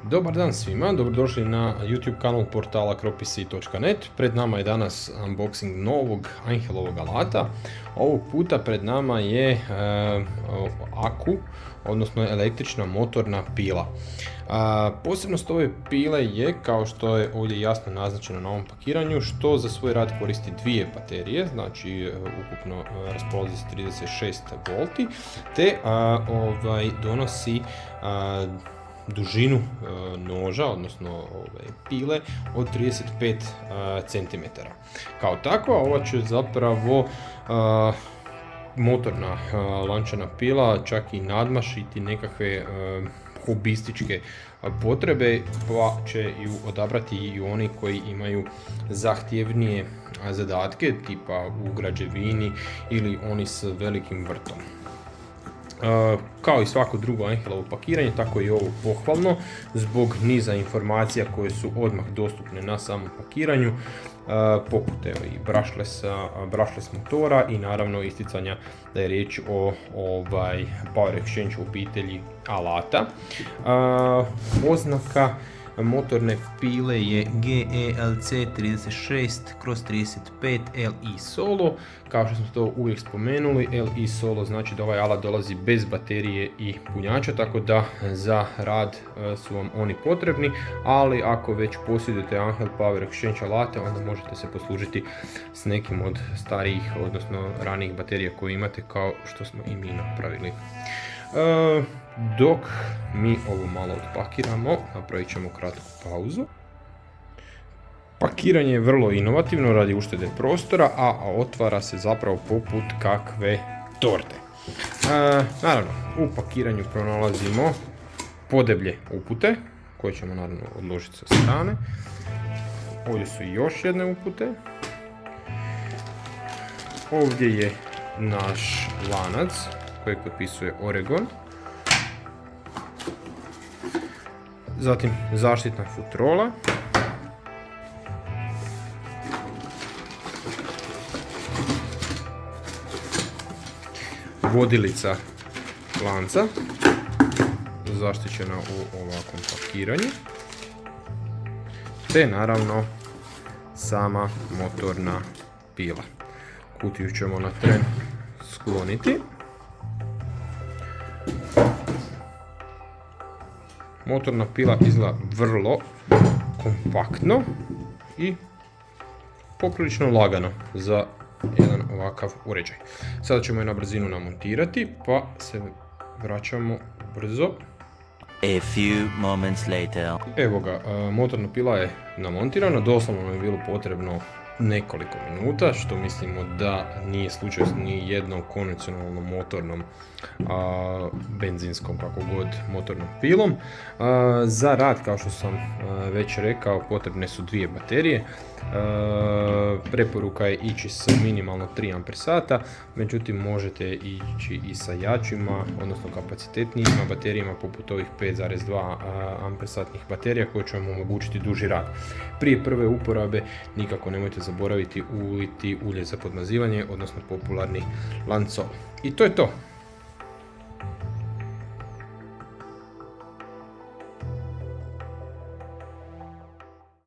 Dobar dan svima, dobrodošli na YouTube kanal portala cropisi.net. Pred nama je danas unboxing novog Angelovog alata. Ovog puta pred nama je aku, odnosno električna motorna pila. Posebnost ove pile je, kao što je ovdje jasno naznačeno na ovom pakiranju, što za svoj rad koristi dvije baterije, znači ukupno raspolazi s 36 V, te donosi dužinu noža, odnosno pile od 35 cm. Kao takva, ova će zapravo motorna lančana pila čak i nadmašiti nekakve hobističke potrebe, pa će ju odabrati i oni koji imaju zahtjevnije zadatke, tipa u građevini ili oni s velikim vrtom. Kao i svako drugo Angelovo pakiranje, tako i ovo pohvalno zbog niza informacija koje su odmah dostupne na samom pakiranju, poput i brushless motora i naravno isticanja da je riječ o Power Exchange obitelji alata. Oznaka motorne pile je GELC 36/35 LI Solo. Kao što smo to uvijek spomenuli, LI Solo znači da ovaj alat dolazi bez baterije i punjača, tako da za rad su vam oni potrebni, ali ako već posjedujete Angel Power Exchange alate, onda možete se poslužiti s nekim od starijih, odnosno ranijih baterija koje imate, kao što smo i mi napravili. Dok mi ovo malo odpakiramo, napravit ćemo kratku pauzu. Pakiranje je vrlo inovativno radi uštede prostora, a otvara se zapravo poput kakve torte. Naravno, u pakiranju pronalazimo podeblje upute, koje ćemo naravno odložiti sa strane. Ovdje su još jedne upute. Ovdje je naš lanac kojeg potpisuje Oregon. Zatim zaštitna futrola. Vodilica lanca, zaštićena u ovakvom pakiranju. Te naravno sama motorna pila. Kutiju ćemo na tren skloniti. Motorna pila izgleda vrlo kompaktno i poprilično lagano za jedan ovakav uređaj. Sada ćemo je na brzinu namontirati, pa se vraćamo brzo. A few moments later. Evo ga, motorna pila je namontirana, doslovno nam je bilo potrebno nekoliko minuta, što mislimo da nije slučaj s ni jednom konvencionalnom motornom benzinskom, kako god, motornom pilom. Za rad, kao što sam već rekao, potrebne su dvije baterije. Preporuka je ići sa minimalno 3 Ah, međutim možete ići i sa jačima, odnosno kapacitetnijima baterijama poput ovih 5,2 Ah baterija koje će vam omogućiti duži rad. Prije prve uporabe nikako nemojte zaboraviti uliti ulje za podmazivanje, odnosno popularni Lansol. I to je to.